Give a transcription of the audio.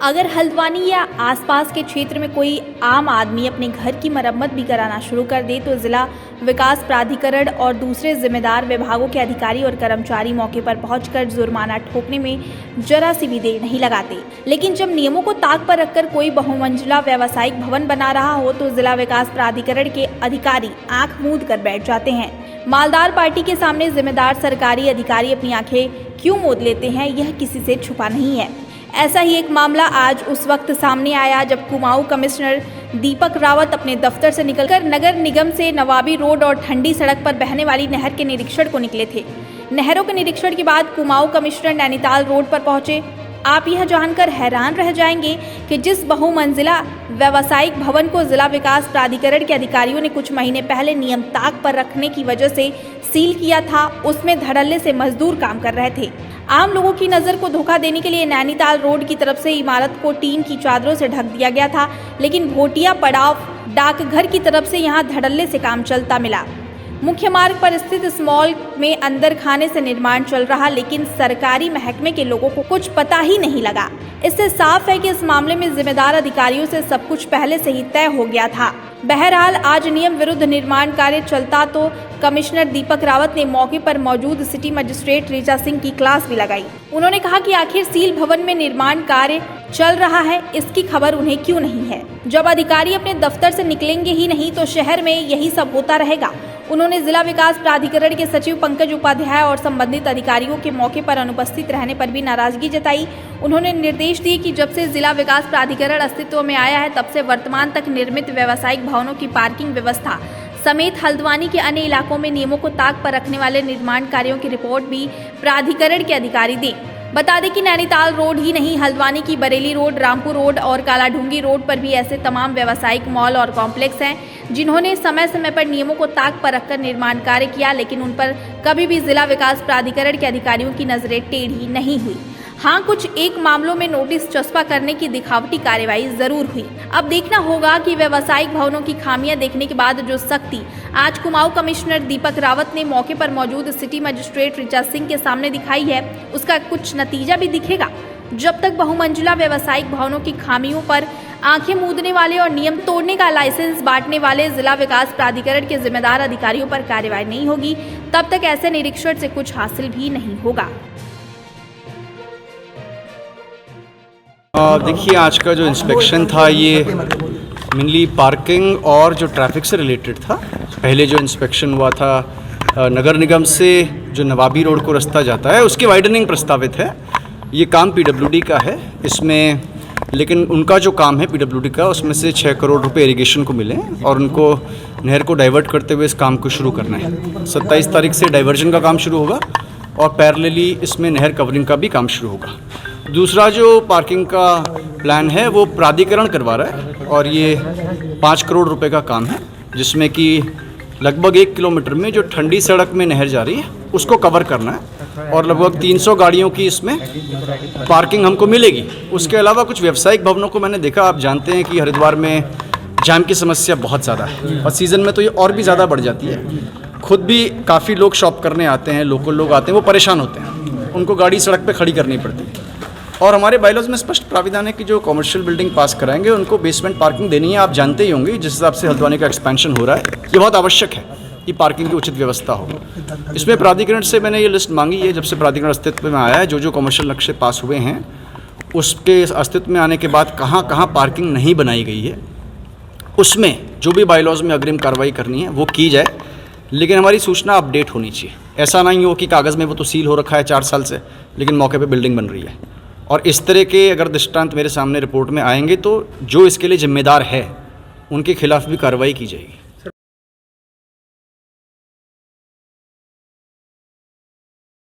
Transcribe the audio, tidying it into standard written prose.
अगर हल्द्वानी या आसपास के क्षेत्र में कोई आम आदमी अपने घर की मरम्मत भी कराना शुरू कर दे तो जिला विकास प्राधिकरण और दूसरे जिम्मेदार विभागों के अधिकारी और कर्मचारी मौके पर पहुंचकर जुर्माना ठोकने में जरा सी भी देर नहीं लगाते। लेकिन जब नियमों को ताक पर रखकर कोई बहुमंजिला व्यावसायिक भवन बना रहा हो तो जिला विकास प्राधिकरण के अधिकारी आंख मूंद कर बैठ जाते हैं। मालदार पार्टी के सामने जिम्मेदार सरकारी अधिकारी अपनी आंखें क्यों मूंद लेते हैं, यह किसी से छुपा नहीं है। ऐसा ही एक मामला आज उस वक्त सामने आया जब कुमाऊं कमिश्नर दीपक रावत अपने दफ्तर से निकलकर नगर निगम से नवाबी रोड और ठंडी सड़क पर बहने वाली नहर के निरीक्षण को निकले थे। नहरों के निरीक्षण के बाद कुमाऊं कमिश्नर नैनीताल रोड पर पहुंचे। आप यह जानकर हैरान रह जाएंगे कि जिस बहुमंजिला व्यावसायिक भवन को जिला विकास प्राधिकरण के अधिकारियों ने कुछ महीने पहले नियम ताक पर रखने की वजह से सील किया था, उसमें धड़ल्ले से मजदूर काम कर रहे थे। आम लोगों की नज़र को धोखा देने के लिए नैनीताल रोड की तरफ से इमारत को टीन की चादरों से ढक दिया गया था, लेकिन भोटिया पड़ाव डाकघर की तरफ से यहां धड़ल्ले से काम चलता मिला। मुख्य मार्ग पर स्थित इस मॉल में अंदर खाने से निर्माण चल रहा, लेकिन सरकारी महकमे के लोगों को कुछ पता ही नहीं लगा। इससे साफ है कि इस मामले में जिम्मेदार अधिकारियों से सब कुछ पहले से ही तय हो गया था। बहरहाल आज नियम विरुद्ध निर्माण कार्य चलता तो कमिश्नर दीपक रावत ने मौके पर मौजूद सिटी मजिस्ट्रेट ऋचा सिंह की क्लास भी लगाई। उन्होंने कहा कि आखिर सील भवन में निर्माण कार्य चल रहा है, इसकी खबर उन्हें क्यों नहीं है। जब अधिकारी अपने दफ्तर से निकलेंगे ही नहीं तो शहर में यही सब होता रहेगा। उन्होंने जिला विकास प्राधिकरण के सचिव पंकज उपाध्याय और संबंधित अधिकारियों के मौके पर अनुपस्थित रहने पर भी नाराजगी जताई। उन्होंने निर्देश दिए कि जब से जिला विकास प्राधिकरण अस्तित्व में आया है तब से वर्तमान तक निर्मित व्यावसायिक भवनों की पार्किंग व्यवस्था समेत हल्द्वानी के अन्य इलाकों में नियमों को ताक पर रखने वाले निर्माण कार्यों की रिपोर्ट भी प्राधिकरण के अधिकारी दें। बता दें कि नैनीताल रोड ही नहीं, हल्द्वानी की बरेली रोड, रामपुर रोड और कालाढूंगी रोड पर भी ऐसे तमाम व्यावसायिक मॉल और कॉम्प्लेक्स हैं जिन्होंने समय समय पर नियमों को ताक पर रखकर निर्माण कार्य किया, लेकिन उन पर कभी भी जिला विकास प्राधिकरण के अधिकारियों की नजरें टेढ़ी नहीं हुई। हाँ, कुछ एक मामलों में नोटिस चस्पा करने की दिखावटी कार्रवाई जरूर हुई। अब देखना होगा कि व्यावसायिक भवनों की खामियां देखने के बाद जो सख्ती आज कुमाऊं कमिश्नर दीपक रावत ने मौके पर मौजूद सिटी मजिस्ट्रेट ऋचा सिंह के सामने दिखाई है, उसका कुछ नतीजा भी दिखेगा। जब तक बहुमंजिला व्यावसायिक भवनों की खामियों पर आंखें मूंदने वाले और नियम तोड़ने का लाइसेंस बांटने वाले जिला विकास प्राधिकरण के जिम्मेदार अधिकारियों पर कार्रवाई नहीं होगी, तब तक ऐसे निरीक्षण से कुछ हासिल भी नहीं होगा। देखिए, आज का जो इंस्पेक्शन था ये मेनली पार्किंग और जो ट्रैफिक से रिलेटेड था। पहले जो इंस्पेक्शन हुआ था नगर निगम से जो नवाबी रोड को रास्ता जाता है उसकी वाइडनिंग प्रस्तावित है। ये काम पीडब्ल्यूडी का है इसमें, लेकिन उनका जो काम है पीडब्ल्यूडी का उसमें से 6 करोड़ रुपए इरिगेशन को मिले और उनको नहर को डाइवर्ट करते हुए इस काम को शुरू करना है। 27 तारीख से डाइवर्जन का काम शुरू होगा और पैरेलली इसमें नहर कवरिंग का भी काम शुरू होगा। दूसरा जो पार्किंग का प्लान है वो प्राधिकरण करवा रहा है और ये 5 करोड़ रुपए का काम है, जिसमें कि लगभग 1 किलोमीटर में जो ठंडी सड़क में नहर जा रही है उसको कवर करना है और लगभग 300 गाड़ियों की इसमें पार्किंग हमको मिलेगी। उसके अलावा कुछ व्यावसायिक भवनों को मैंने देखा, आप जानते हैं कि हरिद्वार में जाम की समस्या बहुत ज़्यादा है और सीज़न में तो ये और भी ज़्यादा बढ़ जाती है। खुद भी काफ़ी लोग शॉप करने आते हैं, लोकल लोग आते हैं, वो परेशान होते हैं, उनको गाड़ी सड़क पे खड़ी करनी पड़ती है। और हमारे बायलॉज में स्पष्ट प्राविधान है कि जो कमर्शियल बिल्डिंग पास कराएंगे उनको बेसमेंट पार्किंग देनी है। आप जानते ही होंगे जिस हिसाब से हल्द्वानी का एक्सपेंशन हो रहा है, ये बहुत आवश्यक है कि पार्किंग की उचित व्यवस्था हो। इसमें प्राधिकरण से मैंने ये लिस्ट मांगी है, जब से प्राधिकरण अस्तित्व में आया है, जो कमर्शियल नक्शे पास हुए हैं उसके अस्तित्व में आने के बाद कहाँ कहाँ पार्किंग नहीं बनाई गई है, उसमें जो भी बायलॉज में अग्रिम कार्रवाई करनी है वो की जाए। लेकिन हमारी सूचना अपडेट होनी चाहिए, ऐसा नहीं हो कि कागज़ में वो तो सील हो रखा है 4 साल से, लेकिन मौके पे बिल्डिंग बन रही है। और इस तरह के अगर दृष्टांत मेरे सामने रिपोर्ट में आएंगे तो जो इसके लिए जिम्मेदार है उनके खिलाफ भी कार्रवाई की जाएगी।